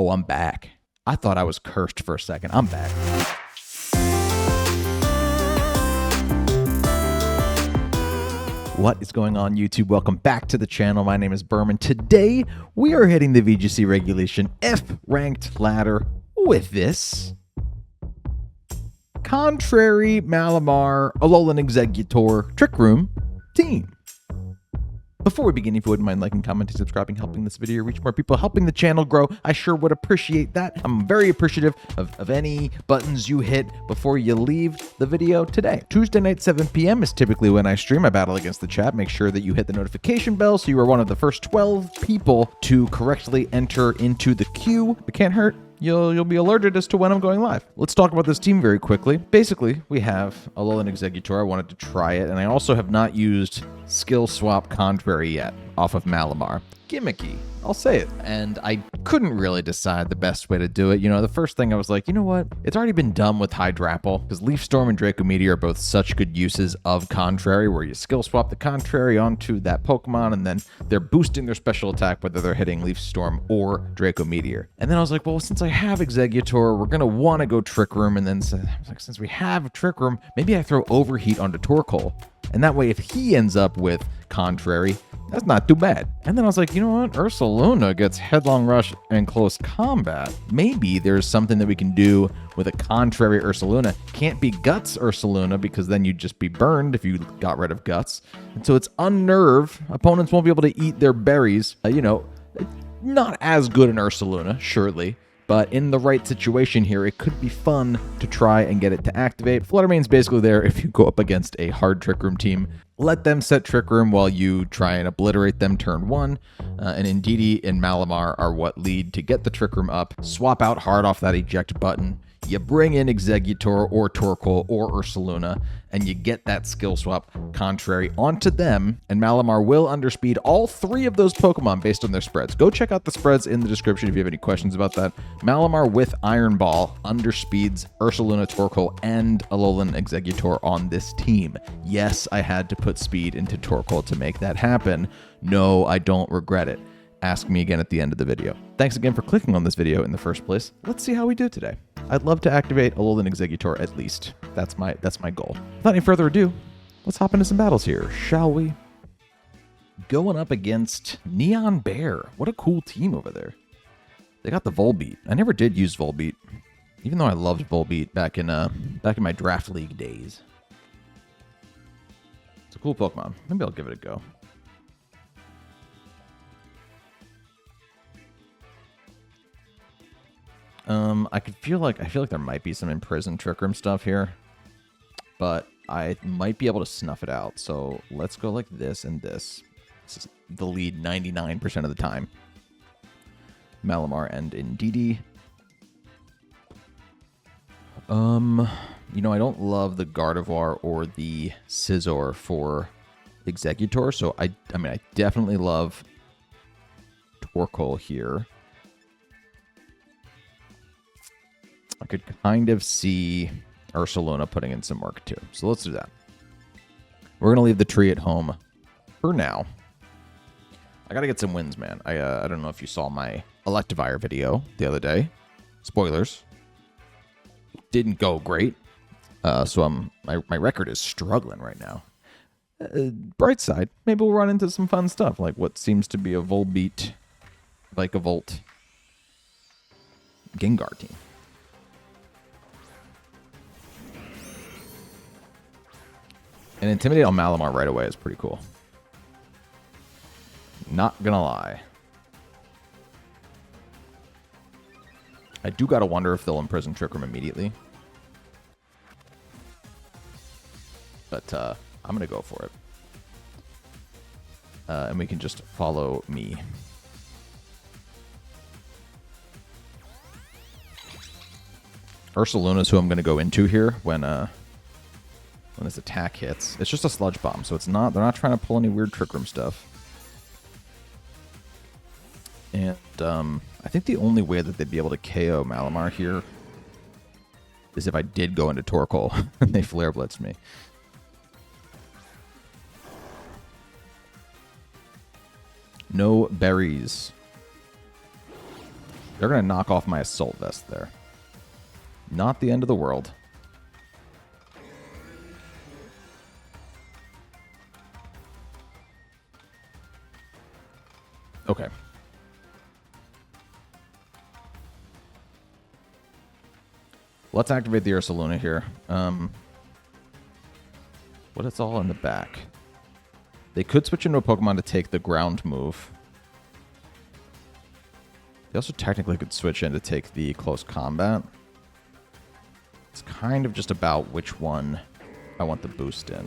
Oh, I'm back. I thought I was cursed for a second. I'm back. What is going on, YouTube? Welcome back to the channel. My name is Berman. Today, we are hitting the VGC Regulation F ranked ladder with this Contrary Malamar Alolan Exeggutor Trick Room team. Before we begin, if you wouldn't mind liking, commenting, subscribing, helping this video reach more people, helping the channel grow, I sure would appreciate that. I'm very appreciative of any buttons you hit before you leave the video today. Tuesday night, 7 p.m. is typically when I stream. I battle against the chat. Make sure that you hit the notification bell so you are one of the first 12 people to correctly enter into the queue. It can't hurt. You'll be alerted as to when I'm going live. Let's talk about this team very quickly. Basically, we have Alolan Exeggutor. I wanted to try it, and I also have not used Skill Swap Contrary yet off of Malamar. Gimmicky, I'll say it. And I couldn't really decide the best way to do it. You know, the first thing I was like, you know what? It's already been done with Hydrapple, because Leaf Storm and Draco Meteor are both such good uses of Contrary, where you skill swap the Contrary onto that Pokemon, and then they're boosting their special attack, whether they're hitting Leaf Storm or Draco Meteor. And then I was like, well, since I have Exeggutor, we're going to want to go Trick Room. And then I was like, since we have Trick Room, maybe I throw Overheat onto Torkoal. And that way, if he ends up with Contrary, that's not too bad. And then I was like, you know what? Ursaluna gets Headlong Rush and Close Combat. Maybe there's something that we can do with a Contrary Ursaluna. Can't be Guts Ursaluna, because then you'd just be burned if you got rid of Guts. And so it's Unnerve. Opponents won't be able to eat their berries. You know, not as good an Ursaluna, surely. But in the right situation here, it could be fun to try and get it to activate. Fluttermane's basically there if you go up against a hard Trick Room team. Let them set Trick Room while you try and obliterate them turn one. And Indeedee and Malamar are what lead to get the Trick Room up. Swap out hard off that eject button. You bring in Exeggutor or Torkoal or Ursaluna, and you get that skill swap Contrary onto them, and Malamar will underspeed all three of those Pokemon based on their spreads. Go check out the spreads in the description if you have any questions about that. Malamar with Iron Ball underspeeds Ursaluna, Torkoal, and Alolan Exeggutor on this team. Yes, I had to put speed into Torkoal to make that happen. No, I don't regret it. Ask me again at the end of the video. Thanks again for clicking on this video in the first place. Let's see how we do today. I'd love to activate Alolan Exeggutor at least. That's my goal. Without any further ado, let's hop into some battles here, shall we? Going up against Neon Bear. What a cool team over there. They got the Volbeat. I never did use Volbeat, even though I loved Volbeat back in my draft league days. It's a cool Pokemon. Maybe I'll give it a go. I feel like there might be some imprisoned Trick Room stuff here, but I might be able to snuff it out. So let's go like this and this. This is the lead 99% of the time. Malamar and Indeedee. You know, I don't love the Gardevoir or the Scizor for Exeggutor, so I mean, I definitely love Torkoal here. I could kind of see Ursaluna putting in some work too. So let's do that. We're going to leave the tree at home for now. I got to get some wins, man. I don't know if you saw my Electivire video the other day. Spoilers. Didn't go great. So my record is struggling right now. Bright side, maybe we'll run into some fun stuff, like what seems to be a Volbeat, like a Volt Gengar team. And Intimidate on Malamar right away is pretty cool. Not gonna lie. I do gotta wonder if they'll imprison Trick Room immediately. But I'm gonna go for it. And we can just follow me. Ursaluna's who I'm gonna go into here when this attack hits. It's just a Sludge Bomb, so they're not trying to pull any weird Trick Room stuff. And I think the only way that they'd be able to KO Malamar here is if I did go into Torkoal and they Flare Blitzed me. No berries. They're going to knock off my Assault Vest there. Not the end of the world. Okay. Let's activate the Ursaluna here. What is all in the back? They could switch into a Pokemon to take the ground move. They also technically could switch in to take the close combat. It's kind of just about which one I want the boost in.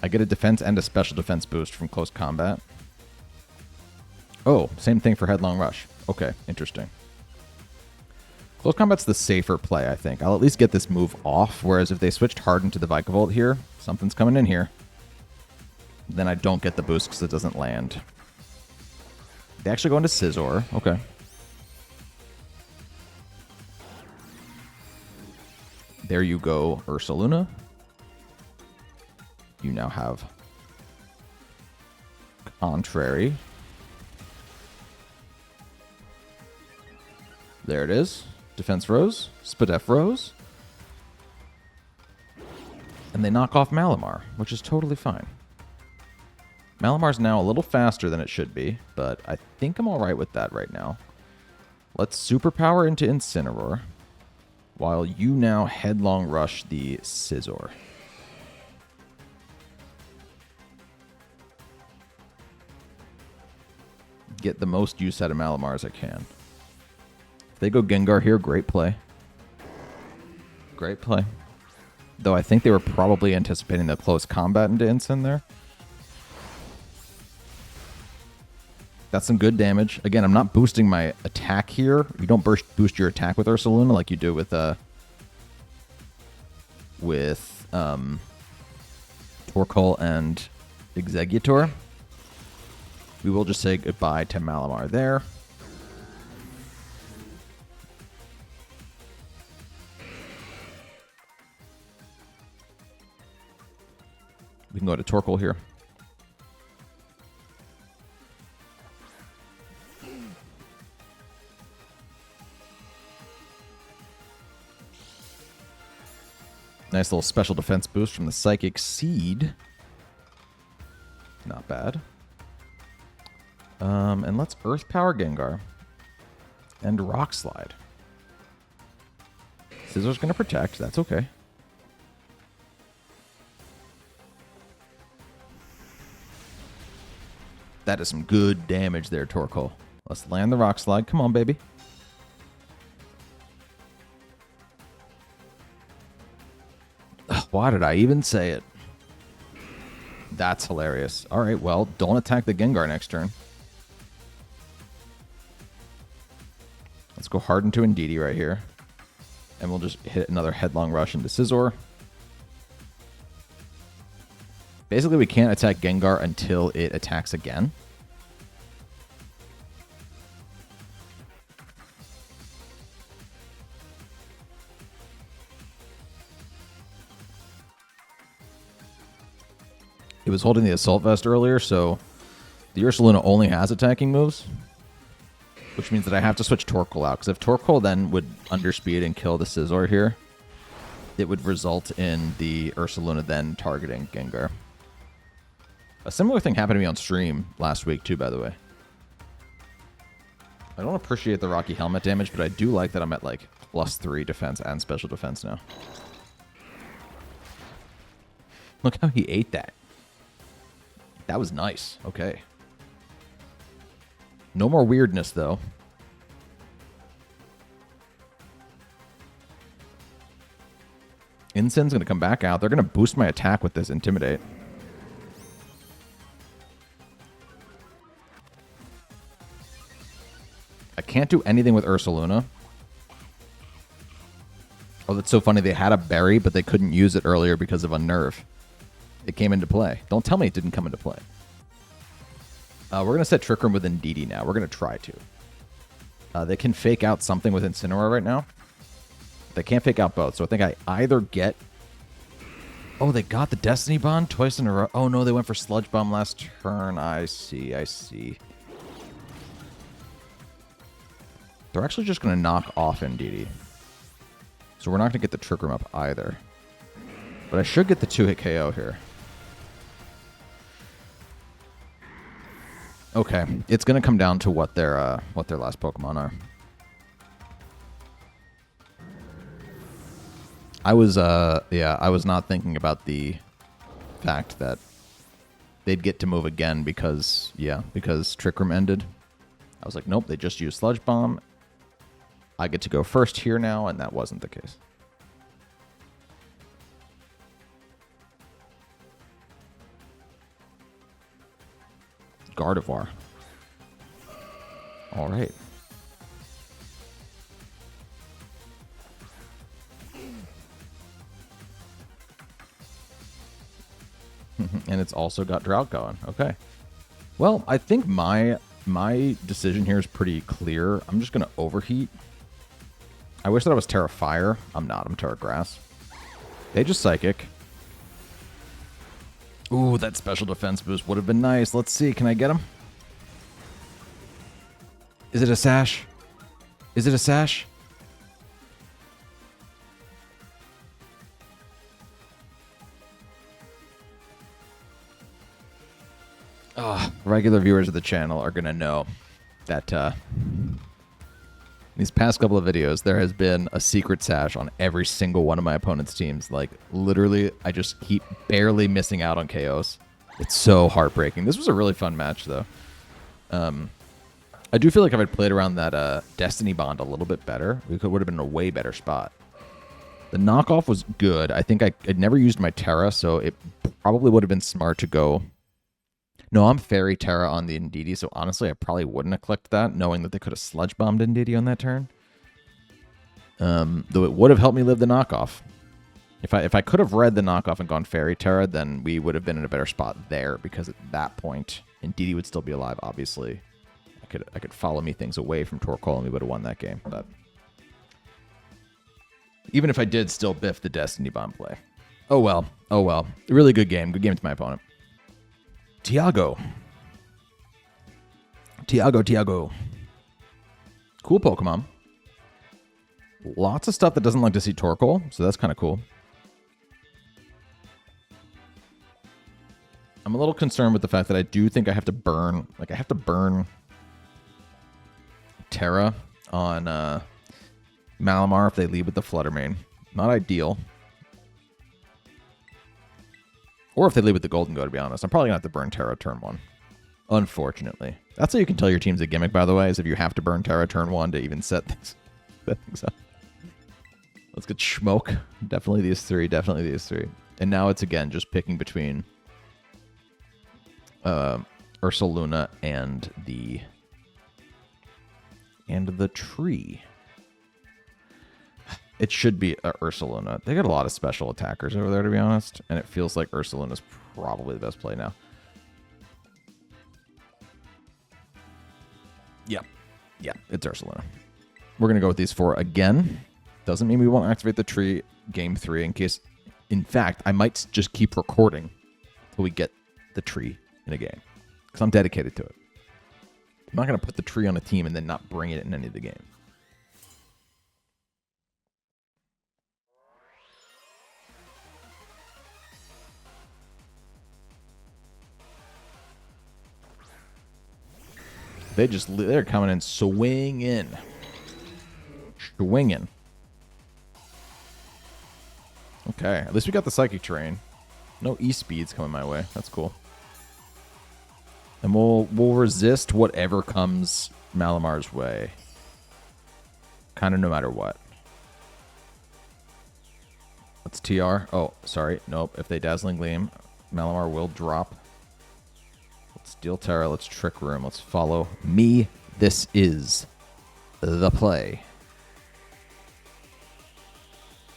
I get a defense and a special defense boost from close combat. Oh, same thing for Headlong Rush. Okay, interesting. Close combat's the safer play, I think. I'll at least get this move off, whereas if they switched hard into the Vikavolt here, something's coming in here, then I don't get the boost because it doesn't land. They actually go into Scizor. Okay. There you go, Ursaluna. You now have Contrary. There it is. Defense Rose. Spadef Rose. And they knock off Malamar, which is totally fine. Malamar's now a little faster than it should be, but I think I'm alright with that right now. Let's Superpower into Incineroar, while you now Headlong Rush the Scizor. Get the most use out of Malamar as I can. If they go Gengar here, great play. Great play. Though I think they were probably anticipating the close combat into Incin there. That's some good damage. Again, I'm not boosting my attack here. You don't boost your attack with Ursaluna like you do with Torkoal and Exeggutor. We will just say goodbye to Malamar there. We can go to Torkoal here. Nice little special defense boost from the Psychic Seed. Not bad. And let's Earth Power Gengar. And Rock Slide. Scizor's going to protect. That's okay. That is some good damage there, Torkoal. Let's land the Rock Slide. Come on, baby. Why did I even say it? That's hilarious. All right, well, don't attack the Gengar next turn. Let's go hard into Indeedee right here. And we'll just hit another Headlong Rush into Scizor. Basically, we can't attack Gengar until it attacks again. It was holding the Assault Vest earlier, so the Ursaluna only has attacking moves, which means that I have to switch Torkoal out, because if Torkoal then would underspeed and kill the Scizor here, it would result in the Ursaluna then targeting Gengar. A similar thing happened to me on stream last week too, by the way. I don't appreciate the Rocky Helmet damage, but I do like that I'm at like +3 defense and special defense now. Look how he ate that. That was nice. Okay. No more weirdness, though. Incin's going to come back out. They're going to boost my attack with this Intimidate. I can't do anything with Ursaluna. Oh, that's so funny. They had a berry, but they couldn't use it earlier because of a nerve. It came into play. Don't tell me it didn't come into play. We're going to set Trick Room with Indeedee now. We're going to try to. They can fake out something with Incineroar right now. They can't fake out both. So I think I either get... Oh, they got the Destiny Bond twice in a row. Oh, no, they went for Sludge Bomb last turn. I see, I see. They're actually just going to knock off Indeedee. So we're not going to get the Trick Room up either. But I should get the 2-hit KO here. Okay, it's going to come down to what their last Pokemon are. I was not thinking about the fact that they'd get to move again because Trick Room ended. I was like, nope, they just used Sludge Bomb. I get to go first here now, and that wasn't the case. Gardevoir. All right. And it's also got Drought going. Okay. Well, I think my decision here is pretty clear. I'm just going to Overheat. I wish that I was Tera Fire. I'm not. I'm Tera Grass. They just Psychic. Ooh, that special defense boost would have been nice. Let's see. Can I get him? Is it a Sash? Is it a Sash? Regular viewers of the channel are going to know that these past couple of videos, there has been a secret Sash on every single one of my opponent's teams. Like, literally, I just keep barely missing out on KOs. It's so heartbreaking. This was a really fun match, though. I do feel like if I'd played around that Destiny Bond a little bit better, we would have been in a way better spot. The knockoff was good. I think I'd never used my Tera, so it probably would have been smart to go... No, I'm Fairy Tera on the Indeedee, so honestly, I probably wouldn't have clicked that, knowing that they could have Sludge Bombed Indeedee on that turn. Though it would have helped me live the knockoff. If I could have read the knockoff and gone Fairy Tera, then we would have been in a better spot there, because at that point, Indeedee would still be alive, obviously. I could follow me things away from Torkoal, and we would have won that game. But even if I did still biff the Destiny Bomb play. Oh well. Oh well. Really good game. Good game to my opponent. Tiago. Tiago. Cool Pokemon. Lots of stuff that doesn't like to see Torkoal, so that's kind of cool. I'm a little concerned with the fact that I do think I have to burn... Like, I have to burn Tera on Malamar if they lead with the Flutter Mane. Not ideal. Or if they lead with the Golden Go, to be honest. I'm probably going to have to burn Tera turn 1. Unfortunately. That's how you can tell your team's a gimmick, by the way, is if you have to burn Tera turn 1 to even set things up. Let's get Schmoke. Definitely these three. Definitely these three. And now it's, again, just picking between Ursaluna and the tree. It should be Ursaluna. They got a lot of special attackers over there, to be honest. And it feels like Ursaluna's probably the best play now. Yeah, it's Ursaluna. We're going to go with these 4 again. Doesn't mean we won't activate the tree game 3 in case... In fact, I might just keep recording till we get the tree in a game. Because I'm dedicated to it. I'm not going to put the tree on a team and then not bring it in any of the game. They're coming in swinging. Swinging. Okay, at least we got the Psychic Terrain. No E-Speeds coming my way. That's cool. And we'll resist whatever comes Malamar's way. Kind of no matter what. Let's TR. Oh, sorry. Nope. If they Dazzling Gleam, Malamar will drop. Steel Tera, let's Trick Room, let's follow me. This is the play.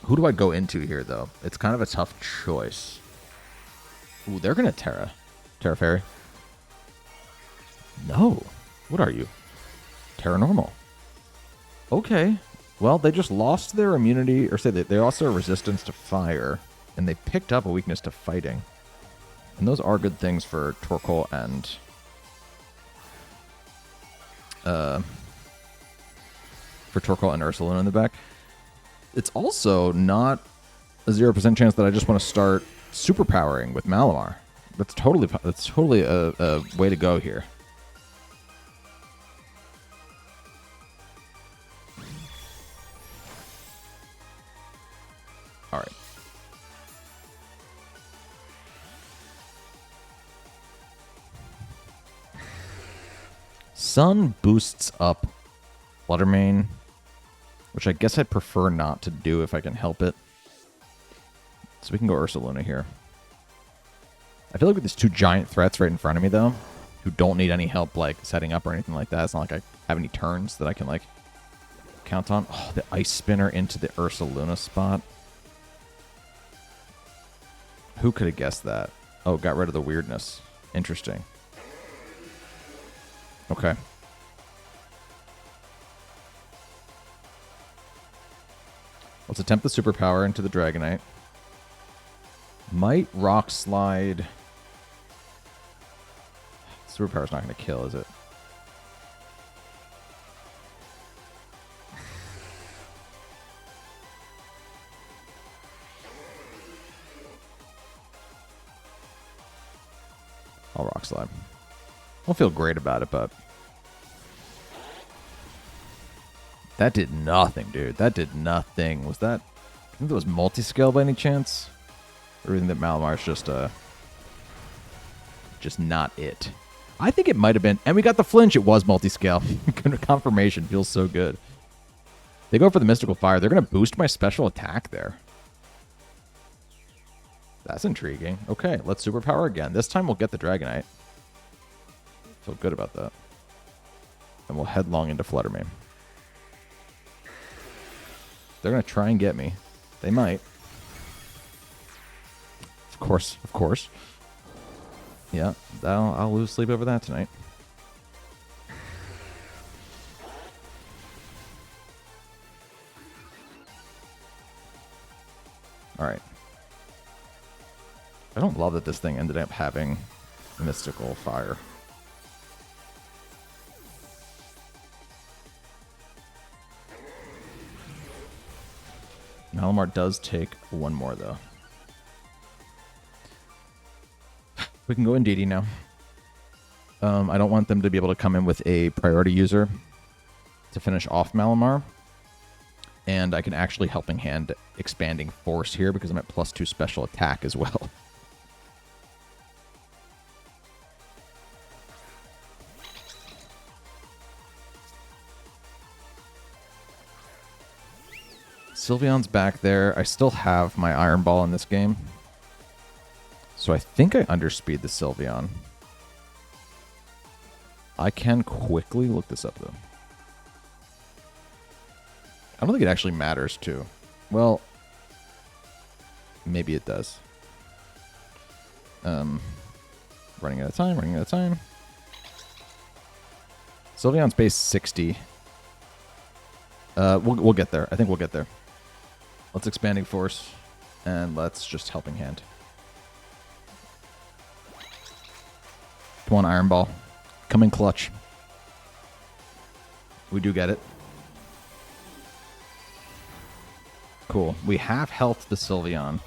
Who do I go into here, though? It's kind of a tough choice. Ooh, they're going to Tera. Tera Fairy. No. What are you? Tera Normal. Okay. Well, they just lost their immunity, or say they lost their resistance to fire, and they picked up a weakness to fighting. And those are good things for Torkoal and for Torkoal and Ursaluna in the back. It's also not a 0% chance that I just want to start superpowering with Malamar. That's totally a way to go here. All right. Sun boosts up Fluttermane, which I guess I'd prefer not to do if I can help it. So we can go Ursaluna here. I feel like with these two giant threats right in front of me, though, who don't need any help, like, setting up or anything like that, it's not like I have any turns that I can, like, count on. Oh, the Ice Spinner into the Ursaluna spot. Who could have guessed that? Oh, got rid of the weirdness. Interesting. Okay. Let's attempt the superpower into the Dragonite. Might Rock Slide. Superpower's not going to kill, is it? I'll Rock Slide. I don't feel great about it, but that did nothing, dude. That did nothing. Was that? I think that was multi-scale by any chance? Or do you think that Malamar's just not it? I think it might have been. And we got the flinch. It was multi-scale. Confirmation feels so good. They go for the Mystical Fire. They're going to boost my special attack there. That's intriguing. Okay, let's superpower again. This time we'll get the Dragonite. Feel good about that. And we'll headlong into Fluttermane. They're going to try and get me. They might. Of course, of course. Yeah, I'll lose sleep over that tonight. All right. I don't love that this thing ended up having Mystical Fire. Malamar does take one more, though. We can go in DD now. I don't want them to be able to come in with a priority user to finish off Malamar. And I can actually Helping Hand Expanding Force here because I'm at +2 special attack as well. Sylveon's back there. I still have my Iron Ball in this game. So I think I underspeed the Sylveon. I can quickly look this up, though. I don't think it actually matters, too. Well, maybe it does. Running out of time. Sylveon's base 60. We'll get there. I think we'll get there. Let's Expanding Force, and let's just Helping Hand. Come on, Iron Ball. Come in clutch. We do get it. Cool. We have health the Sylveon.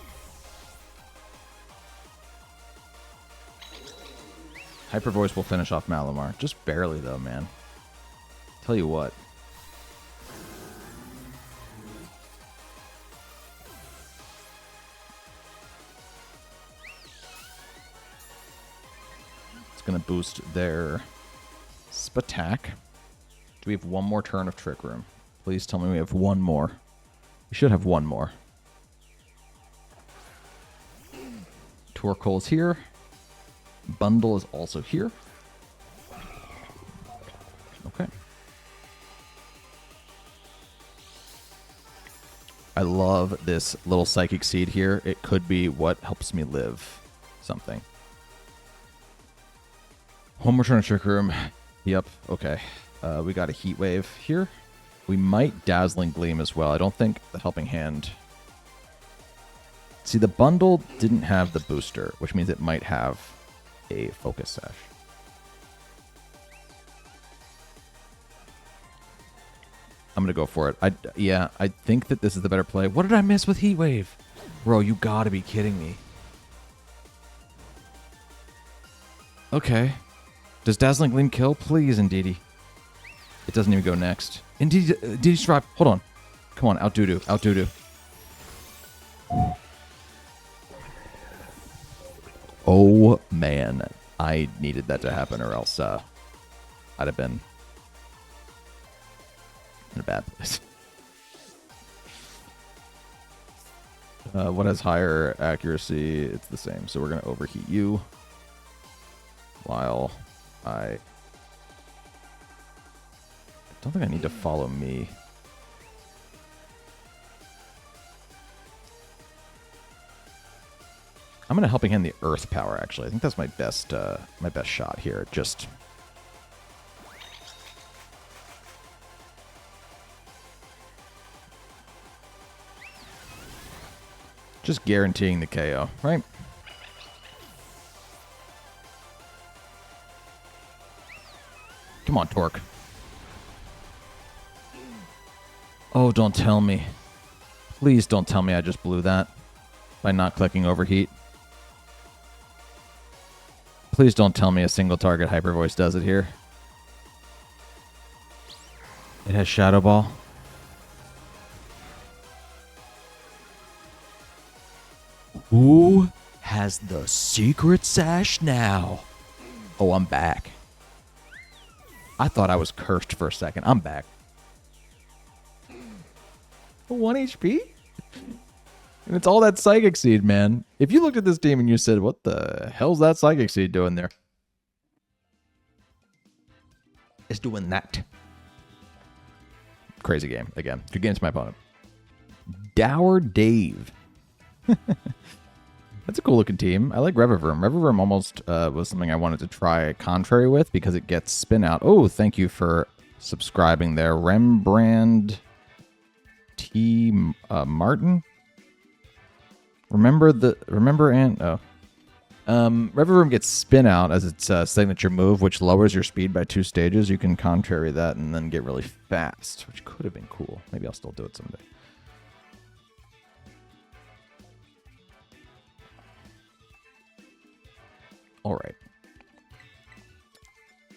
Hyper Voice will finish off Malamar. Just barely, though, man. Tell you what. It's going to boost their Spatak. Do we have one more turn of Trick Room? Please tell me we have one more. We should have one more. Torkoal's here. Bundle is also here. Okay. I love this little Psychic Seed here. It could be what helps me live something. One more turn of Trick Room. Yep, okay. We got a Heat Wave here. We might Dazzling Gleam as well. I don't think the Helping Hand... See, the bundle didn't have the booster, which means it might have a Focus Sash. I'm going to go for it. Yeah, I think that this is the better play. What did I miss with Heat Wave? Bro, you got to be kidding me. Okay. Does Dazzling Gleam kill? Please, Indeedee. It doesn't even go next. Indeedee survive. Hold on. Come on, out doo-doo. Out doo-doo. Oh, man. I needed that to happen or else I'd have been in a bad place. What has higher accuracy? It's the same. So we're going to overheat you while I don't think I need to follow me. I'm going to Helping Hand the Earth Power, actually. I think that's my best shot here. Just guaranteeing the KO, right? Come on, Torque. Oh, don't tell me. Please don't tell me I just blew that by not clicking Overheat. Please don't tell me a single target Hyper Voice does it here. It has Shadow Ball. Who has the secret sash now? Oh, I'm back. I thought I was cursed for a second. I'm back. 1 HP? And it's all that Psychic Seed, man. If you looked at this team and you said, what the hell's that Psychic Seed doing there? It's doing that. Crazy game. Again, good game to my opponent. Dour Dave. That's a cool looking team. I like Revivroom. Revivroom almost was something I wanted to try contrary with because it gets spin out. Oh, thank you for subscribing there. Rembrandt T. Martin. Revivroom gets spin out as its signature move, which lowers your speed by 2 stages. You can contrary that and then get really fast, which could have been cool. Maybe I'll still do it someday. All right.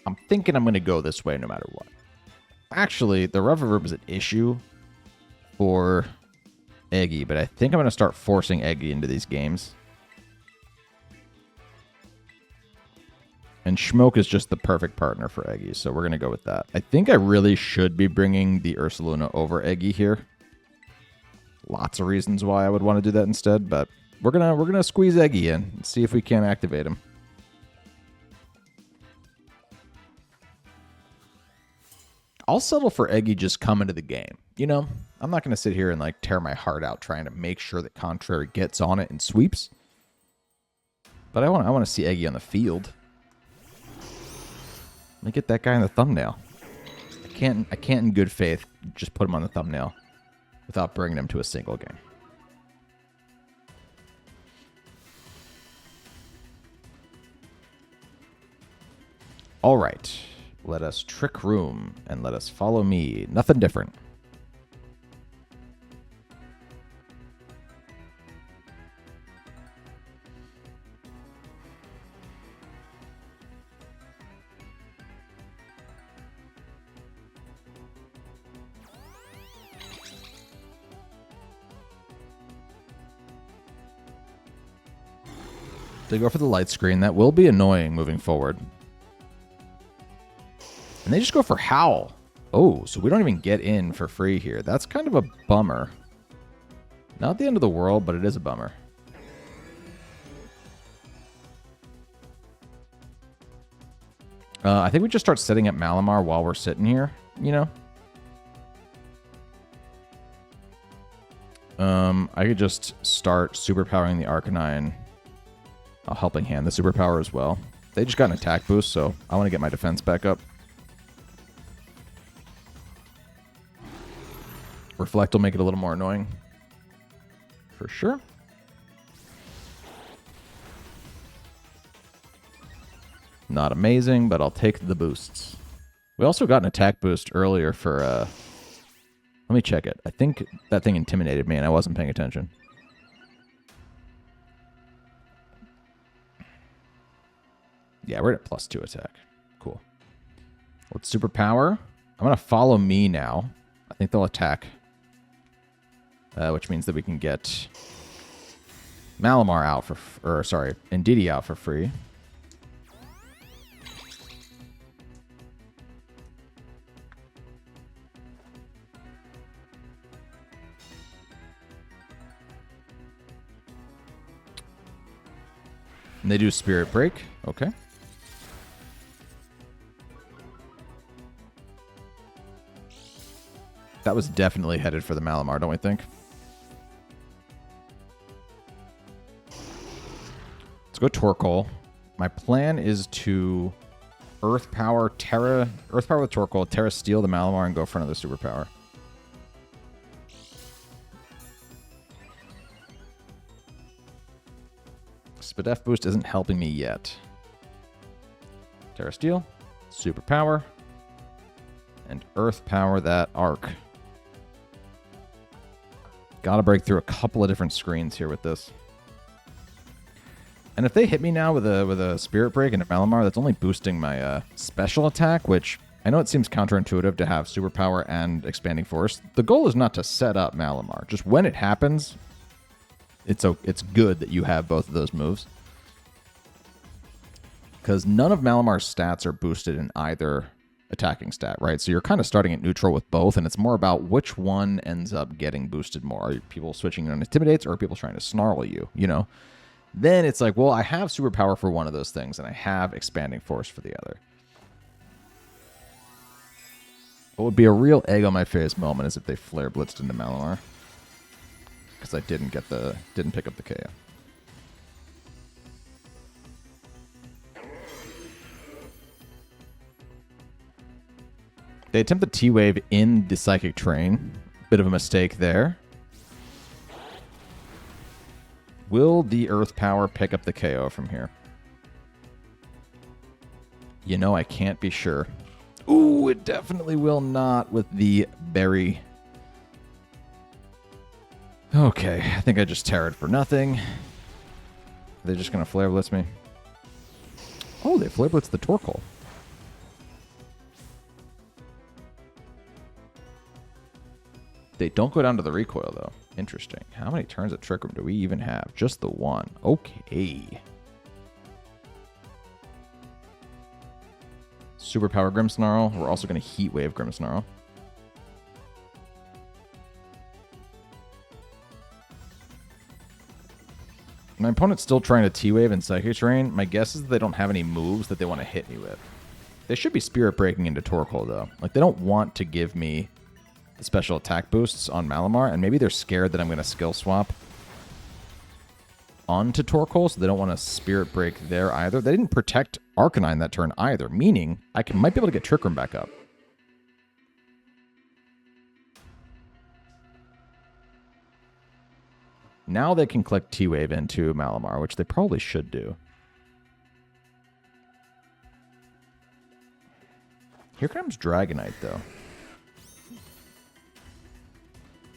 I'm thinking I'm going to go this way no matter what. Actually, the Revivroom is an issue for Eggy, but I think I'm going to start forcing Eggy into these games. And Schmoke is just the perfect partner for Eggy, so we're going to go with that. I think I really should be bringing the Ursaluna over Eggy here. Lots of reasons why I would want to do that instead, but we're gonna squeeze Eggy in and see if we can activate him. I'll settle for Eggy just coming to the game. You know, I'm not going to sit here and like tear my heart out trying to make sure that Contrary gets on it and sweeps. But I want to see Eggy on the field. Let me get that guy in the thumbnail. I can't in good faith just put him on the thumbnail without bringing him to a single game. All right. Let us Trick Room, and let us follow me. Nothing different. They go for the light screen. That will be annoying moving forward. And they just go for Howl. Oh, so we don't even get in for free here. That's kind of a bummer. Not the end of the world, but it is a bummer. I think we just start setting up Malamar while we're sitting here, you know? I could just start superpowering the Arcanine. I'll Helping Hand the superpower as well. They just got an attack boost, so I want to get my defense back up. Reflect will make it a little more annoying. For sure. Not amazing, but I'll take the boosts. We also got an attack boost earlier for Let me check it. I think that thing intimidated me and I wasn't paying attention. Yeah, we're at +2 attack. Cool. Let's superpower. I'm going to follow me now. I think they'll attack. Which means that we can get Malamar out for... Or, sorry, Ndidi out for free. And they do Spirit Break. Okay. That was definitely headed for the Malamar, don't we think? Let's go Torkoal. My plan is to Earth Power Tera, Earth Power with Torkoal, Tera steal the Malamar and go for another Superpower. Spadef boost isn't helping me yet. Tera steal, Superpower, and Earth Power that Arc. Gotta break through a couple of different screens here with this. And if they hit me now with a Spirit Break and a Malamar, that's only boosting my special attack, which I know it seems counterintuitive to have Superpower and Expanding Force. The goal is not to set up Malamar. Just when it happens, it's good that you have both of those moves. Because none of Malamar's stats are boosted in either attacking stat, right? So you're kind of starting at neutral with both, and it's more about which one ends up getting boosted more. Are people switching on Intimidates, or are people trying to snarl you, you know? Then it's like, well, I have Superpower for one of those things, and I have Expanding Force for the other. What would be a real egg on my face moment is if they Flare Blitzed into Malamar. Because I didn't pick up the KO. They attempt the T-Wave in the Psychic Train. Bit of a mistake there. Will the Earth Power pick up the KO from here? You know, I can't be sure. Ooh, it definitely will not with the Berry. Okay, I think I just Terra'd for nothing. They're just going to Flare Blitz me. Oh, they Flare Blitz the Torkoal. They don't go down to the recoil, though. Interesting. How many turns of Trick Room do we even have? Just the one. Okay. Superpower Grimmsnarl. We're also going to Heat Wave Grimmsnarl. My opponent's still trying to T-Wave and Psychic Terrain. My guess is that they don't have any moves that they want to hit me with. They should be Spirit Breaking into Torkoal, though. Like, they don't want to give me the special attack boosts on Malamar, and maybe they're scared that I'm going to skill swap onto Torkoal, so they don't want to Spirit Break there either. They didn't protect Arcanine that turn either, meaning I might be able to get Trick Room back up. Now they can click T-Wave into Malamar, which they probably should do. Here comes Dragonite, though.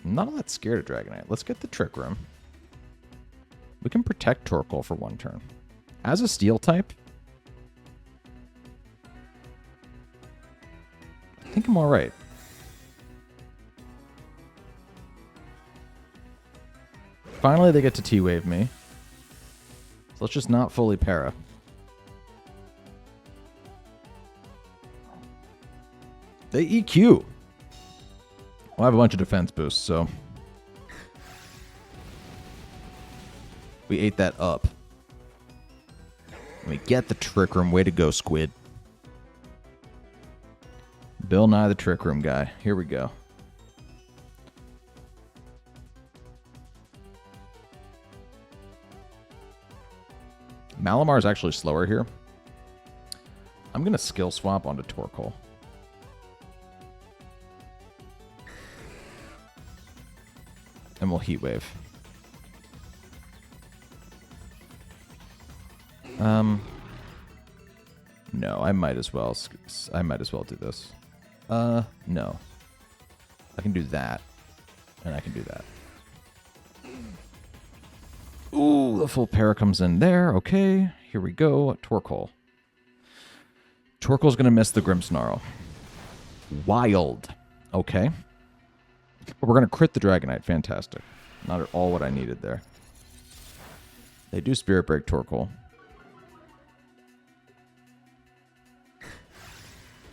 I'm not all that scared of Dragonite. Let's get the Trick Room. We can protect Torkoal for one turn. As a Steel type, I think I'm alright. Finally, they get to T-Wave me. So let's just not fully para. They EQ. Well, I have a bunch of defense boosts, so we ate that up. And we get the Trick Room. Way to go, Squid. Bill Nye the Trick Room guy. Here we go. Malamar is actually slower here. I'm going to skill swap onto Torkoal. And we'll Heat Wave. No, I might as well do this. No. I can do that. And I can do that. Ooh, the full para comes in there. Okay, here we go. Torkoal. Torkoal's going to miss the Grimmsnarl. Wild. Okay. But we're going to crit the Dragonite. Fantastic. Not at all what I needed there. They do Spirit Break Torkoal.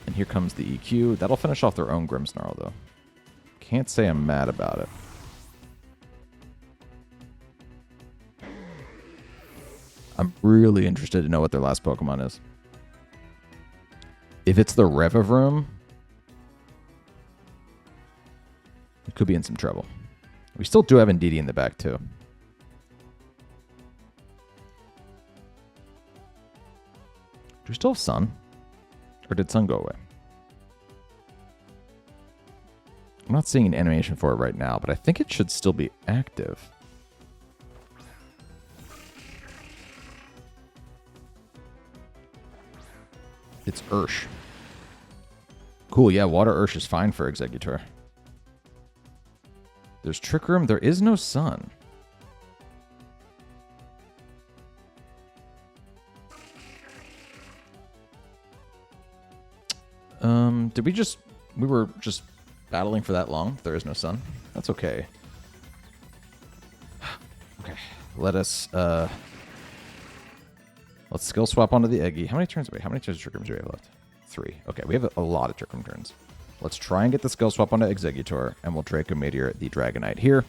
And here comes the EQ. That'll finish off their own Grimmsnarl, though. Can't say I'm mad about it. I'm really interested to know what their last Pokemon is. If it's the Revavroom, it could be in some trouble. We still do have Indeedee in the back, too. Do we still have Sun? Or did Sun go away? I'm not seeing an animation for it right now, but I think it should still be active. It's Ursh. Cool, yeah, Water Ursh is fine for Exeggutor. There's Trick Room. There is no Sun. Did we just... We were just battling for that long? There is no Sun. That's okay. Okay. Let us, let's skill swap onto the Eggy. How many turns? Wait, how many turns of Trick Room do we have left? 3. Okay, we have a lot of Trick Room turns. Let's try and get the skill swap onto Exeggutor, and we'll Draco Meteor the Dragonite here.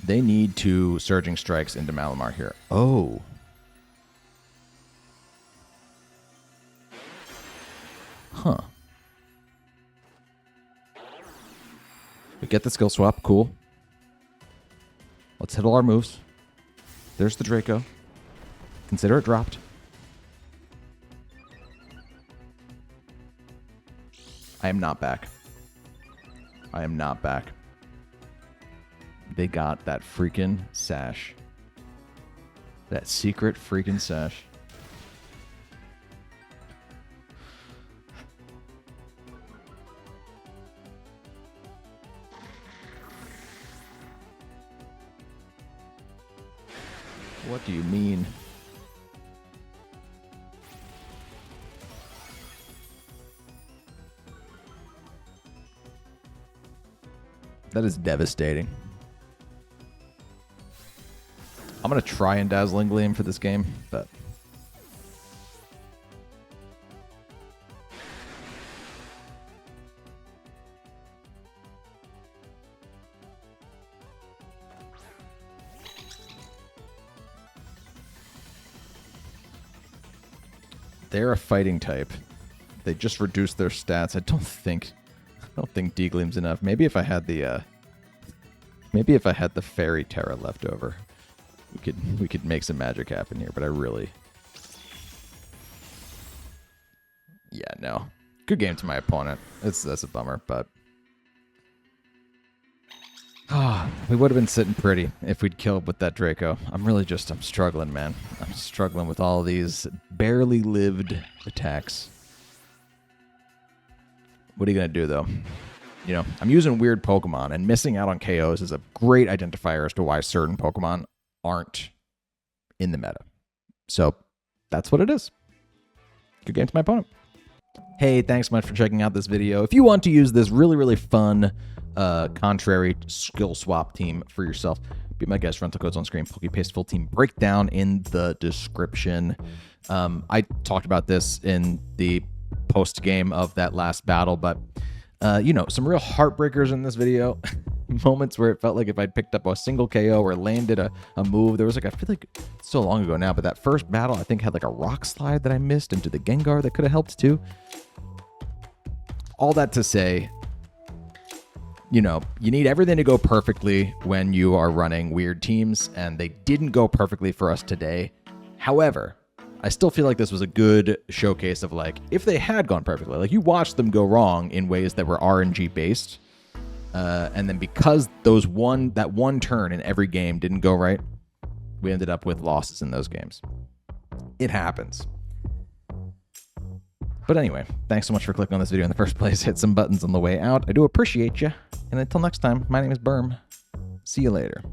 They need 2 Surging Strikes into Malamar here. Oh. Huh. We get the skill swap. Cool. Let's hit all our moves. There's the Draco. Consider it dropped. I am not back. I am not back. They got that freaking sash. That secret freaking sash. What do you mean? That is devastating. I'm going to try and Dazzling Gleam for this game, but... They're a fighting type. They just reduced their stats. I don't think D-Gleam's enough. Maybe if I had the Fairy Tera left over, we could make some magic happen here, but I really... Yeah, no. Good game to my opponent. That's a bummer, but... we would have been sitting pretty if we'd killed with that Draco. I'm struggling, man. I'm struggling with all these barely lived attacks. What are you going to do, though? You know, I'm using weird Pokemon, and missing out on KOs is a great identifier as to why certain Pokemon aren't in the meta. So, that's what it is. Good game to my opponent. Hey, thanks so much for checking out this video. If you want to use this really, really fun contrary skill swap team for yourself, be my guest. Rental codes on screen. Pokepaste full team breakdown in the description. I talked about this in the post game of that last battle, but you know, some real heartbreakers in this video. Moments where it felt like if I'd picked up a single KO or landed a move, there was like, I feel like it's so long ago now, but that first battle I think had like a rock slide that I missed into the Gengar that could have helped too. All that to say, you know, you need everything to go perfectly when you are running weird teams, and they didn't go perfectly for us today. However, I still feel like this was a good showcase of, like, if they had gone perfectly, like, you watched them go wrong in ways that were RNG based, and then because that one turn in every game didn't go right, we ended up with losses in those games. It happens. But anyway, thanks so much for clicking on this video in the first place. Hit some buttons on the way out. I do appreciate you. And until next time, my name is Berm. See you later.